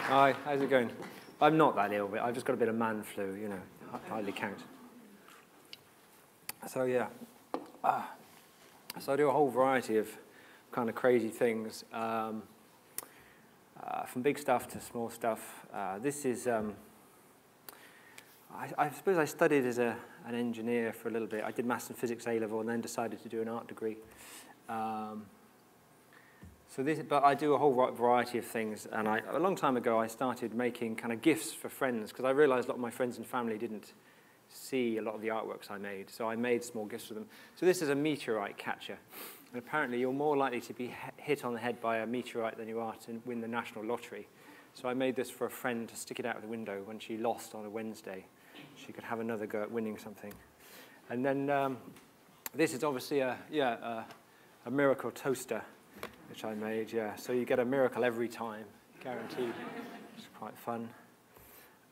Hi, how's it going? I'm not that ill, but I've just got a bit of man flu, you know, hardly counts. So yeah, so I do a whole variety of kind of crazy things, from big stuff to small stuff. This is, I suppose I studied as an engineer for a little bit. I did maths and physics A-level and then decided to do an art degree. But I do a whole variety of things, and a long time ago I started making kind of gifts for friends because I realized a lot of my friends and family didn't see a lot of the artworks I made, so I made small gifts for them. So this is a meteorite catcher, and apparently you're more likely to be hit on the head by a meteorite than you are to win the national lottery. So I made this for a friend to stick it out of the window when she lost on a Wednesday. She could have another go at winning something. And then this is obviously a miracle toaster, which I made, yeah. So you get a miracle every time, guaranteed. It's quite fun.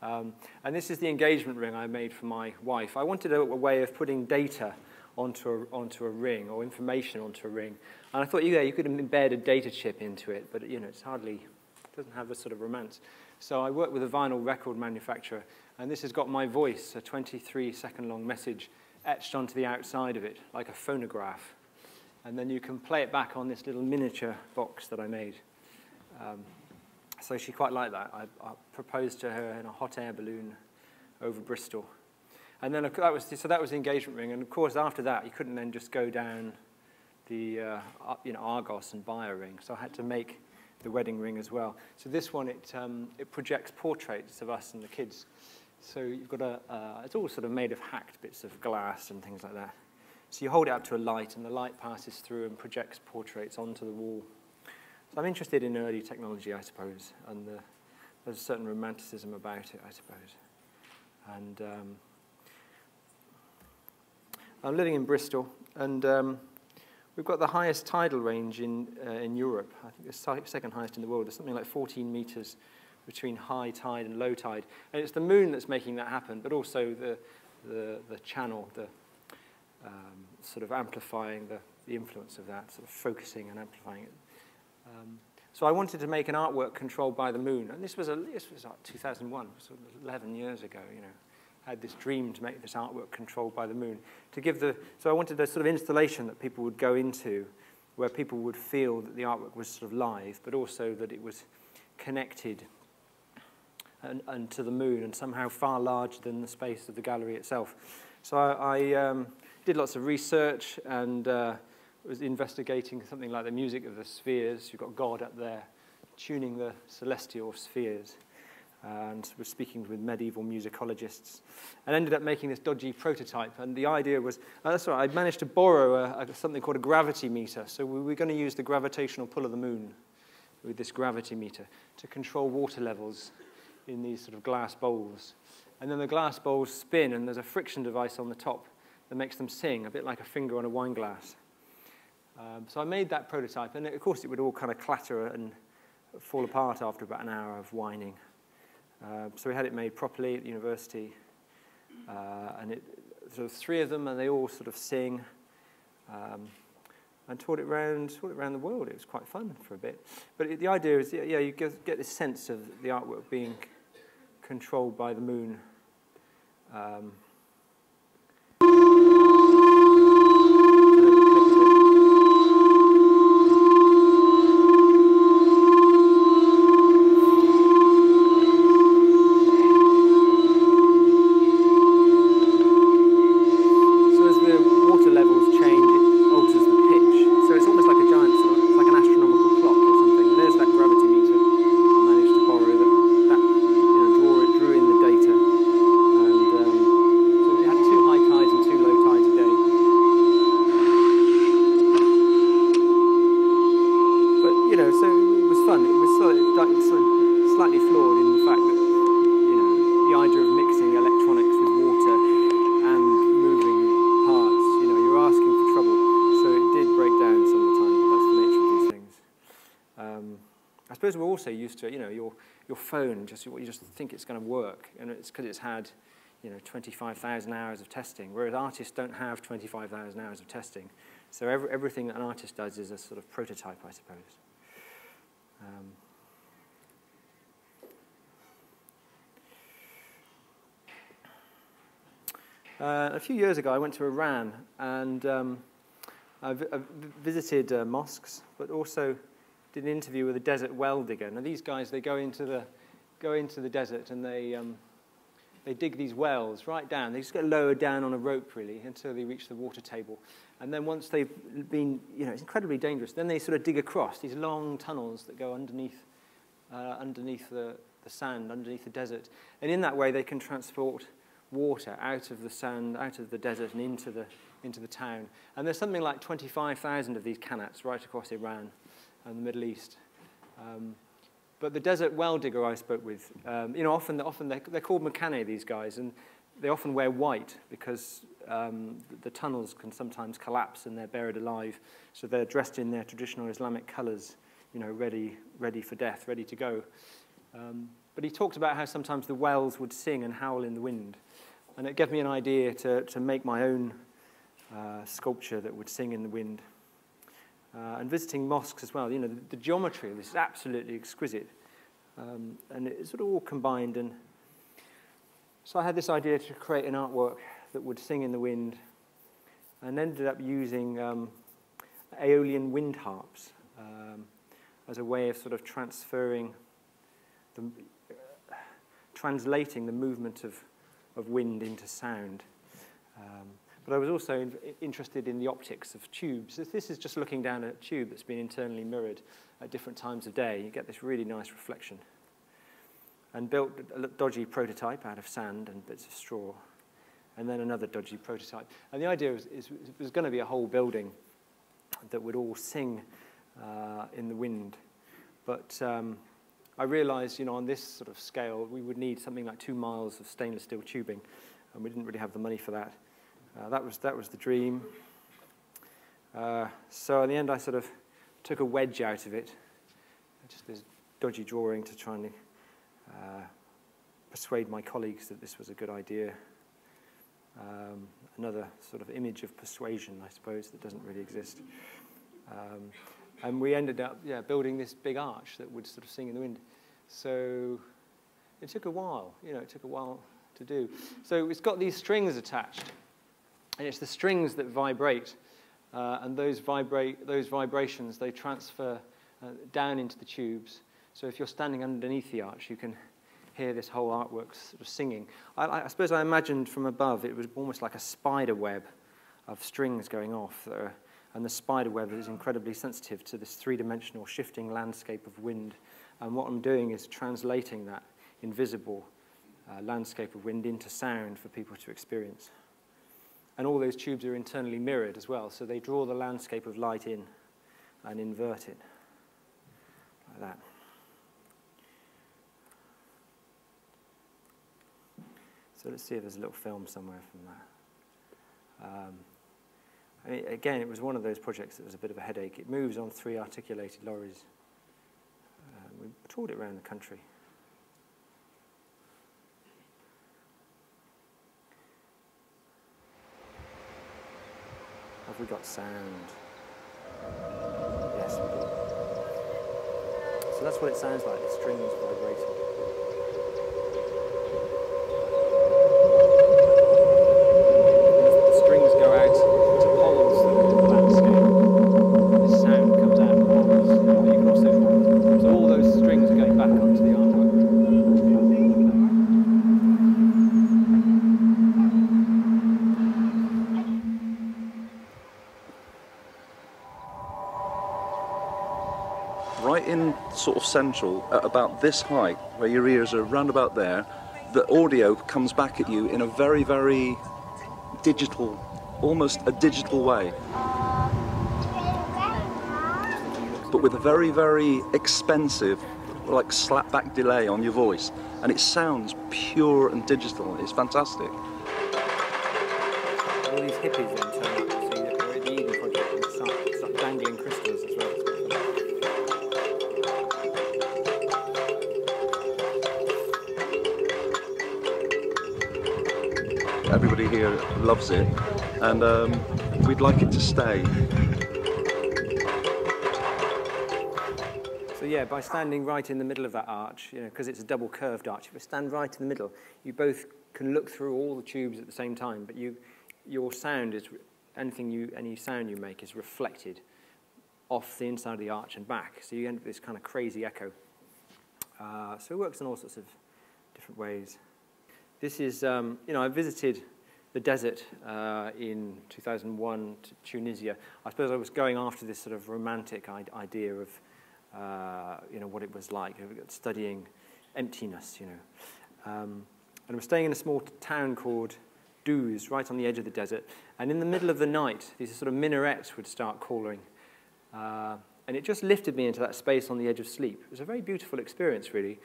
And this is the engagement ring I made for my wife. I wanted a way of putting data onto a ring, or information onto a ring. And I thought, yeah, you could embed a data chip into it, but you know, it doesn't have a sort of romance. So I worked with a vinyl record manufacturer, and this has got my voice, a 23-second-long message etched onto the outside of it, like a phonograph. And then you can play it back on this little miniature box that I made. So she quite liked that. I proposed to her in a hot air balloon over Bristol. And then that was the engagement ring. And of course, after that, you couldn't then just go down the Argos and buy a ring. So I had to make the wedding ring as well. So this one, it projects portraits of us and the kids. So you've got it's all sort of made of hacked bits of glass and things like that. So you hold it up to a light, and the light passes through and projects portraits onto the wall. So I'm interested in early technology, I suppose, and there's a certain romanticism about it, I suppose. And I'm living in Bristol, and we've got the highest tidal range in Europe. I think the second highest in the world. There's something like 14 meters between high tide and low tide. And it's the moon that's making that happen, but also the channel, sort of amplifying the influence of that, sort of focusing and amplifying it. So I wanted to make an artwork controlled by the moon, and this was like 2001, sort of 11 years ago. You know, I had this dream to make this artwork controlled by the moon. So I wanted a sort of installation that people would go into, where people would feel that the artwork was sort of live, but also that it was connected and to the moon, and somehow far larger than the space of the gallery itself. So I did lots of research and was investigating something like the music of the spheres. You've got God up there tuning the celestial spheres, and was speaking with medieval musicologists, and ended up making this dodgy prototype. And the idea was, that's right, I'd managed to borrow something called a gravity meter. So we were going to use the gravitational pull of the moon with this gravity meter to control water levels in these sort of glass bowls. And then the glass bowls spin, and there's a friction device on the top that makes them sing, a bit like a finger on a wine glass. So I made that prototype, and of course it would all kind of clatter and fall apart after about an hour of whining. So we had it made properly at the university, and sort of 3 of them, and they all sort of sing, and toured it around the world. It was quite fun for a bit. But the idea is, yeah, you get this sense of the artwork being controlled by the moon. We're also used to, your phone, you just think it's going to work, and it's because it's had, 25,000 hours of testing, whereas artists don't have 25,000 hours of testing. So everything that an artist does is a sort of prototype, I suppose. A few years ago, I went to Iran, and I visited mosques, but also did an interview with a desert well digger. Now, these guys, they go into the desert, and they dig these wells right down. They just get lowered down on a rope, really, until they reach the water table. And then once they've been, it's incredibly dangerous. Then they sort of dig across these long tunnels that go underneath the sand, underneath the desert. And in that way, they can transport water out of the sand, out of the desert, and into the town. And there's something like 25,000 of these qanats right across Iran and the Middle East. But the desert well digger I spoke with, often they're called mechane, these guys, and they often wear white because the tunnels can sometimes collapse and they're buried alive. So they're dressed in their traditional Islamic colors, ready for death, ready to go. But he talked about how sometimes the wells would sing and howl in the wind. And it gave me an idea to make my own sculpture that would sing in the wind. And visiting mosques as well, the geometry of this is absolutely exquisite. And it's sort of all combined. And so I had this idea to create an artwork that would sing in the wind, and ended up using Aeolian wind harps as a way of sort of translating the movement of wind into sound. But I was also interested in the optics of tubes. This is just looking down a tube that's been internally mirrored at different times of day. You get this really nice reflection. And built a dodgy prototype out of sand and bits of straw, and then another dodgy prototype. And the idea was going to be a whole building that would all sing in the wind. But I realized, on this sort of scale, we would need something like 2 miles of stainless steel tubing, and we didn't really have the money for that. That was the dream. So in the end, I sort of took a wedge out of it, just this dodgy drawing to try and persuade my colleagues that this was a good idea. Another sort of image of persuasion, I suppose, that doesn't really exist. And we ended up, building this big arch that would sort of sing in the wind. So it took a while, it took a while to do. So it's got these strings attached, and it's the strings that vibrate, and those vibrations, they transfer down into the tubes. So if you're standing underneath the arch, you can hear this whole artwork sort of singing. I suppose I imagined from above it was almost like a spider web of strings going off, and the spider web is incredibly sensitive to this three-dimensional shifting landscape of wind. And what I'm doing is translating that invisible landscape of wind into sound for people to experience. And all those tubes are internally mirrored as well, so they draw the landscape of light in and invert it, like that. So let's see if there's a little film somewhere from that. Again, it was one of those projects that was a bit of a headache. It moves on 3 articulated lorries. We toured it around the country. Have we got sound? Yes, we do. So that's what it sounds like, the strings vibrating. The strings go out to poles that landscape. This sound comes out of poles. You can also, so all those strings are going back onto the artwork. Right in sort of central, at about this height, where your ears are round about there, the audio comes back at you in a very, very digital, almost a digital way. But with a very, very expensive, like slapback delay on your voice. And it sounds pure and digital. It's fantastic. All these hippies then turn up to see the Eden Project and start dangling crystals as well. Everybody here loves it, and we'd like it to stay. So yeah, by standing right in the middle of that arch, because it's a double curved arch, if you stand right in the middle, you both can look through all the tubes at the same time, but your sound is, any sound you make is reflected off the inside of the arch and back, so you end up with this kind of crazy echo. So it works in all sorts of different ways. This is, I visited the desert in 2001 to Tunisia. I suppose I was going after this sort of romantic idea of, what it was like, studying emptiness, And I was staying in a small town called Douz, right on the edge of the desert. And in the middle of the night, these sort of minarets would start calling. And it just lifted me into that space on the edge of sleep. It was a very beautiful experience, really,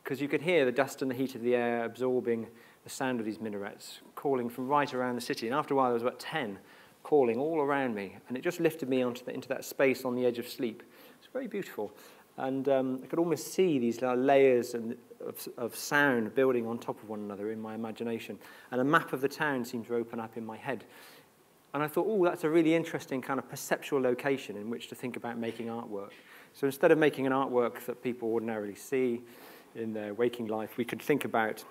because you could hear the dust and the heat of the air absorbing the sound of these minarets, calling from right around the city. And after a while, there was about 10 calling all around me. And it just lifted me into that space on the edge of sleep. It's very beautiful. And I could almost see these layers of sound building on top of one another in my imagination. And a map of the town seemed to open up in my head. And I thought, that's a really interesting kind of perceptual location in which to think about making artwork. So instead of making an artwork that people ordinarily see in their waking life, we could think about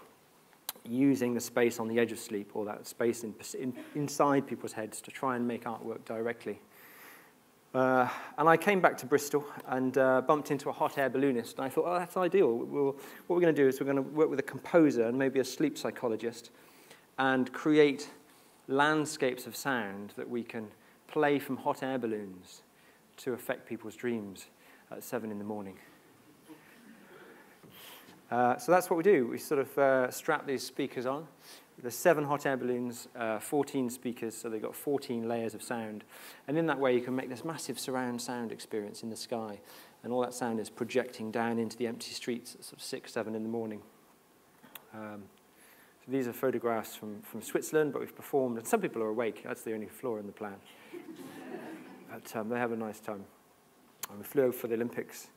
using the space on the edge of sleep, or that space inside people's heads, to try and make artwork directly. And I came back to Bristol and bumped into a hot air balloonist. And I thought, that's ideal. What we're going to do is we're going to work with a composer and maybe a sleep psychologist and create landscapes of sound that we can play from hot air balloons to affect people's dreams at 7 in the morning. So that's what we do. We sort of strap these speakers on. There's 7 hot air balloons, 14 speakers, so they've got 14 layers of sound. And in that way, you can make this massive surround sound experience in the sky. And all that sound is projecting down into the empty streets at sort of 6, 7 in the morning. So these are photographs from Switzerland, but we've performed. And some people are awake. That's the only flaw in the plan. But they have a nice time. And we flew over for the Olympics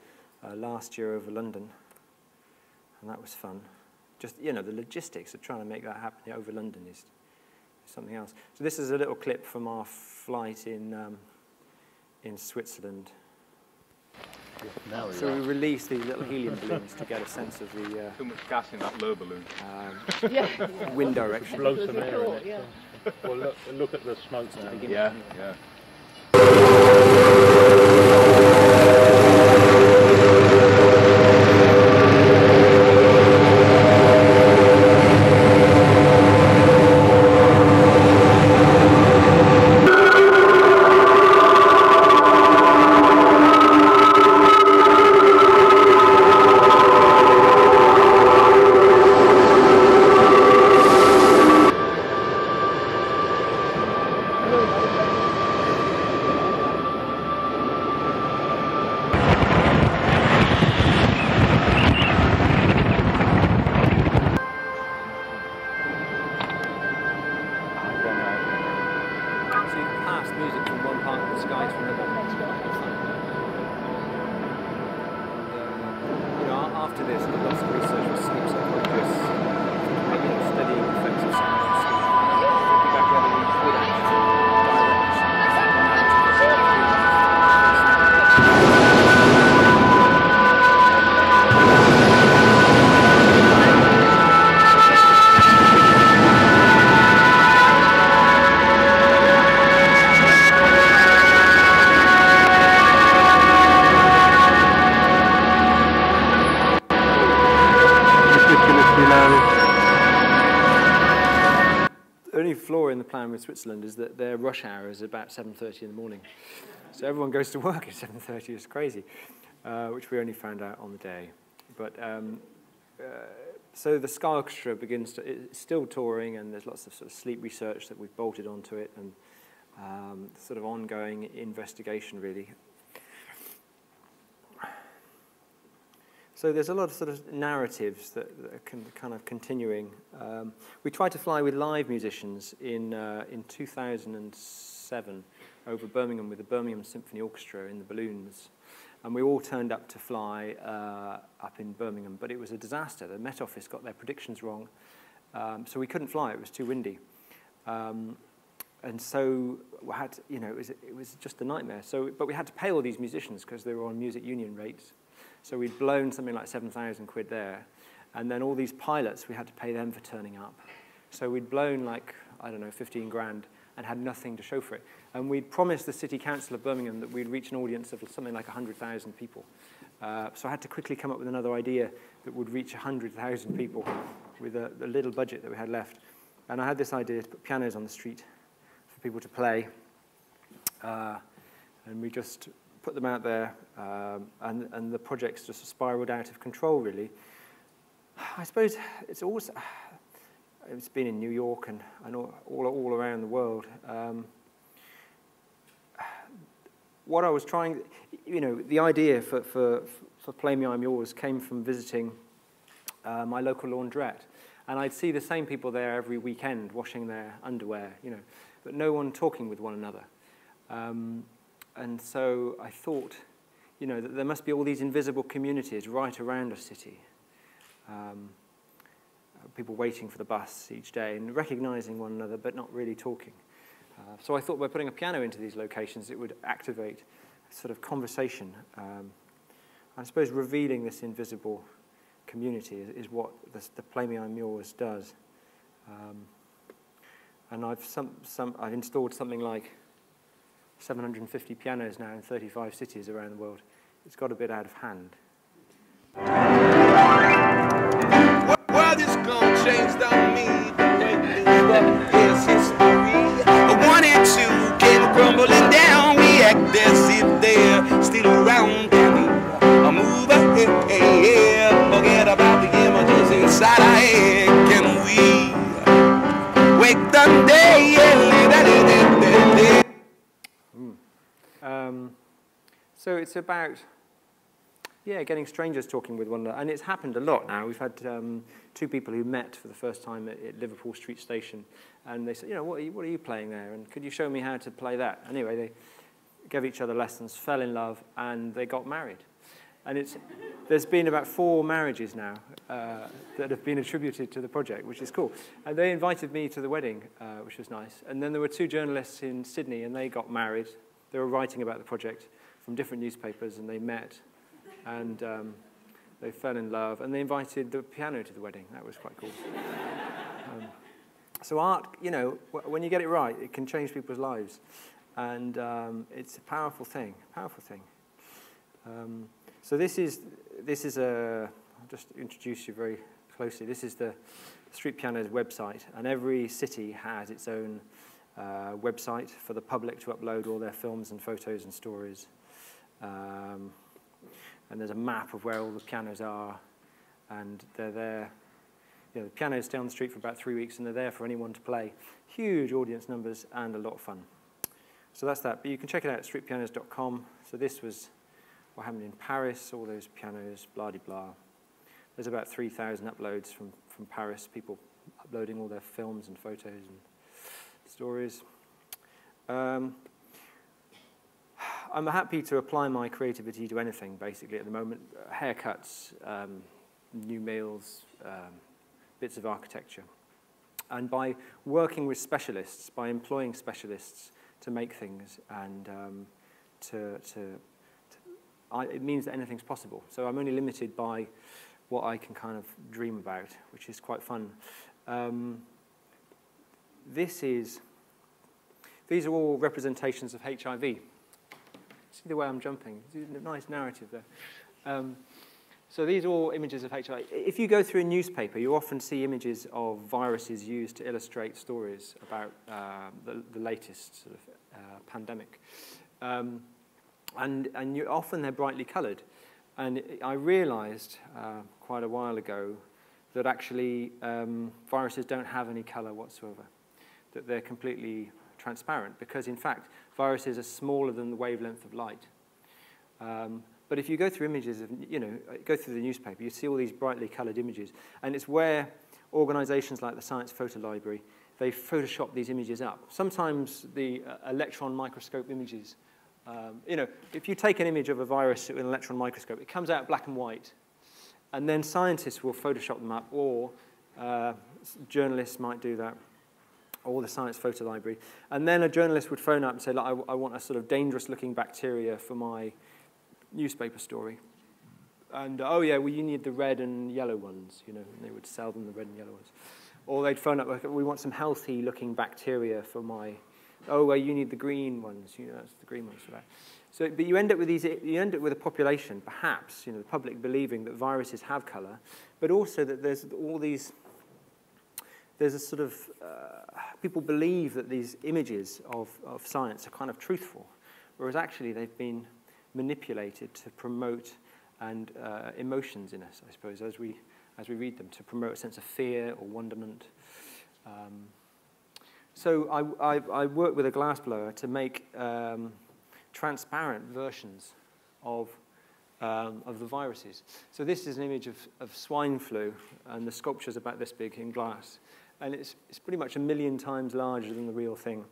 last year over London. And that was fun. Just, the logistics of trying to make that happen over London is something else. So this is a little clip from our flight in Switzerland. So we released these little helium balloons to get a sense of the... Too much gas in that low balloon. Wind direction. Blow some air in it. Yeah. Well, look at the smoke now. Yeah. After this, I did lots of research with sleep psychologists, studying the effects of sound on sleep, thinking about whether we could actually The only flaw in the plan with Switzerland is that their rush hour is about 7:30 in the morning. So everyone goes to work at 7:30. It's crazy, which we only found out on the day. But so the Sky Orchestra it's still touring, and there's lots of sort of sleep research that we've bolted onto it, and sort of ongoing investigation, really. So there's a lot of sort of narratives that are kind of continuing. We tried to fly with live musicians in 2007 over Birmingham with the Birmingham Symphony Orchestra in the balloons. And we all turned up to fly up in Birmingham, but it was a disaster. The Met Office got their predictions wrong, so we couldn't fly. It was too windy. And so we had, it was just a nightmare. But we had to pay all these musicians because they were on music union rates. So we'd blown something like 7,000 quid there. And then all these pilots, we had to pay them for turning up. So we'd blown like, I don't know, 15 grand and had nothing to show for it. And we'd promised the City Council of Birmingham that we'd reach an audience of something like 100,000 people. So I had to quickly come up with another idea that would reach 100,000 people with a little budget that we had left. And I had this idea to put pianos on the street for people to play. And we just put them out there, and the project's just spiraled out of control, really. I suppose it's also, it's been in New York and all around the world. What I was trying, the idea for Play Me I'm Yours came from visiting my local laundrette. And I'd see the same people there every weekend washing their underwear, but no one talking with one another. And so I thought, that there must be all these invisible communities right around a city. People waiting for the bus each day and recognizing one another, but not really talking. So I thought by putting a piano into these locations, it would activate a sort of conversation. I suppose revealing this invisible community is what the Play Me I'm Yours does. And I've installed something like 750 pianos now in 35 cities around the world. It's got a bit out of hand. World is gonna change on me. What is history? 1 and 2 came crumbling down. We act as if they're still around. Can we move ahead? Forget about the images inside our head. Can we wake the day? So it's about, getting strangers talking with one another. And it's happened a lot now. We've had 2 people who met for the first time at Liverpool Street Station. And they said, what are you playing there? And could you show me how to play that? Anyway, they gave each other lessons, fell in love, and they got married. And there's been about 4 marriages now that have been attributed to the project, which is cool. And they invited me to the wedding, which was nice. And then there were 2 journalists in Sydney, and they got married. They were writing about the project from different newspapers, and they met. And they fell in love, and they invited the piano to the wedding. That was quite cool. So art, when you get it right, it can change people's lives. And it's a powerful thing, So this is I'll just introduce you very closely. This is the Street Piano's website, and every city has its own website for the public to upload all their films and photos and stories. And there's a map of where all the pianos are, and they're there. The pianos stay on the street for about 3 weeks, and they're there for anyone to play. Huge audience numbers and a lot of fun. So that's that. But you can check it out at streetpianos.com. So this was what happened in Paris, all those pianos, blah-de-blah. There's about 3,000 uploads from Paris, people uploading all their films and photos and stories. I'm happy to apply my creativity to anything, basically, at the moment. Haircuts, new meals, bits of architecture. And by working with specialists, by employing specialists to make things, and it means that anything's possible. So I'm only limited by what I can kind of dream about, which is quite fun. These are all representations of HIV. See the way I'm jumping? It's a nice narrative there. So these are all images of HIV. If you go through a newspaper, you often see images of viruses used to illustrate stories about the latest sort of pandemic. And often they're brightly coloured. And I realized quite a while ago that actually viruses don't have any colour whatsoever, that they're completely transparent, because in fact viruses are smaller than the wavelength of light. But if you go through images of, go through the newspaper, you see all these brightly coloured images, and it's where organisations like the Science Photo Library, they Photoshop these images up. Sometimes the electron microscope images, if you take an image of a virus with an electron microscope, it comes out black and white, and then scientists will Photoshop them up, or journalists might do that, or the Science Photo Library. And then a journalist would phone up and say, I want a sort of dangerous-looking bacteria for my newspaper story. And, oh yeah, well, you need the red and yellow ones, you know, and they would sell them the red and yellow ones. Or they'd phone up, like, we want some healthy-looking bacteria for my, oh, well, you need the green ones, you know, that's the green ones for that. So, but you end up with a population, perhaps, you know, the public believing that viruses have color, but also that there's a sort of, people believe that these images of science are kind of truthful, whereas actually they've been manipulated to promote and emotions in us, I suppose, as we read them, to promote a sense of fear or wonderment. So I worked with a glassblower to make transparent versions of the viruses. So this is an image of swine flu, and the sculpture's about this big in glass. And it's pretty much 1 million times larger than the real thing.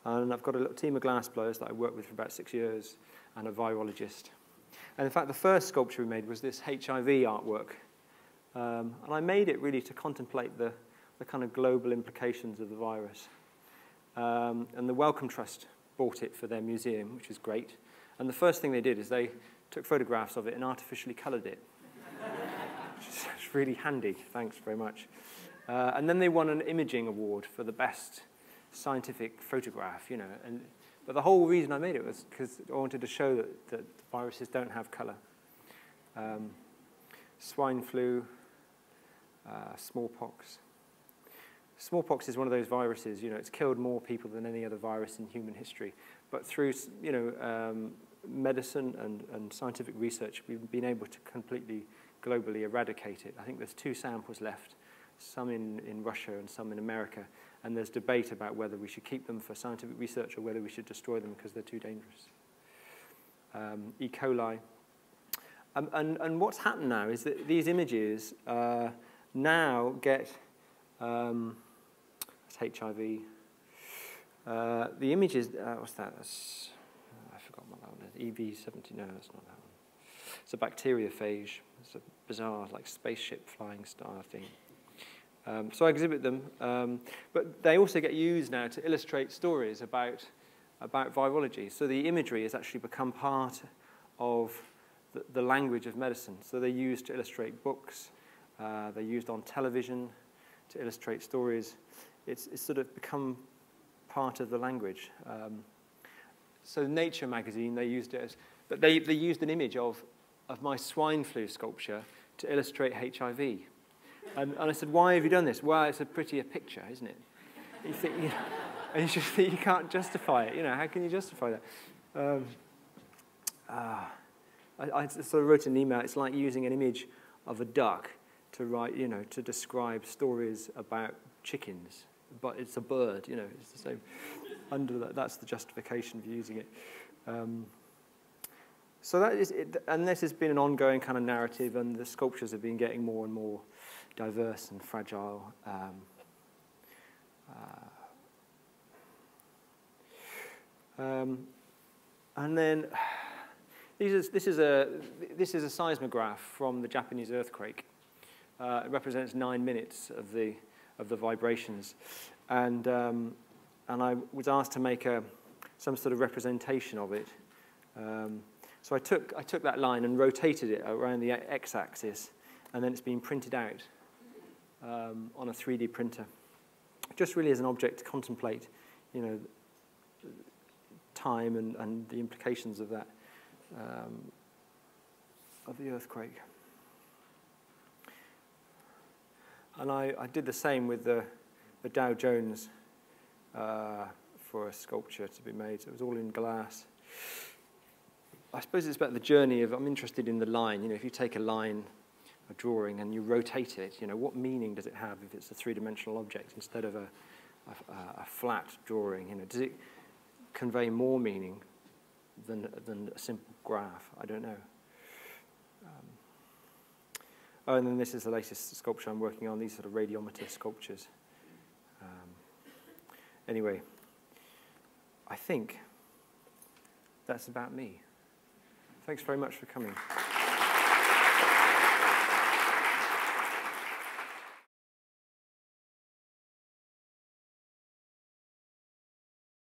And I've got a little team of glassblowers that I worked with for about 6 years, and a virologist. And in fact, the first sculpture we made was this HIV artwork. And I made it really to contemplate the kind of global implications of the virus. And the Wellcome Trust bought it for their museum, which was great. And the first thing they did is they took photographs of it and artificially colored it. Which is really handy, thanks very much. And then they won an imaging award for the best scientific photograph, you know. But the whole reason I made it was because I wanted to show that viruses don't have color. Swine flu, smallpox. Smallpox is one of those viruses, you know, it's killed more people than any other virus in human history. But through, you know, medicine and scientific research, we've been able to completely globally eradicate it. I think there's 2 samples left, some in Russia and some in America. And there's debate about whether we should keep them for scientific research or whether we should destroy them because they're too dangerous. E. coli. And what's happened now is that these images now get, that's HIV. The images, what's that? I forgot what that one is. EV70, no, that's not that one. It's a bacteriophage. It's a bizarre, like, spaceship flying star thing. So I exhibit them, but they also get used now to illustrate stories about virology. So the imagery has actually become part of the language of medicine. So they're used to illustrate books. They're used on television to illustrate stories. It's sort of become part of the language. So Nature magazine, they used it as, but they used an image of my swine flu sculpture to illustrate HIV. And I said, why have you done this? Well, it's a prettier picture, isn't it? You think, you know, and you just think you can't justify it. You know, how can you justify that? I sort of wrote an email. It's like using an image of a duck to write, you know, to describe stories about chickens, but it's a bird. You know, it's the same. Under that, that's the justification for using it. So that is it, and this has been an ongoing kind of narrative, and the sculptures have been getting more and more diverse and fragile. And then this is a seismograph from the Japanese earthquake. It represents 9 minutes of the vibrations, and I was asked to make some sort of representation of it. So I took that line and rotated it around the x-axis, and then it's been printed out on a 3D printer, just really as an object to contemplate, you know, time and the implications of that, of the earthquake. And I did the same with the Dow Jones for a sculpture to be made. So it was all in glass. I suppose it's about the journey of, I'm interested in the line. You know, if you take a line, a drawing, and you rotate it, you know, what meaning does it have if it's a three-dimensional object instead of a flat drawing? You know, does it convey more meaning than a simple graph? I don't know. Oh, and then this is the latest sculpture I'm working on, these sort of radiometer sculptures. Anyway, I think that's about me. Thanks very much for coming.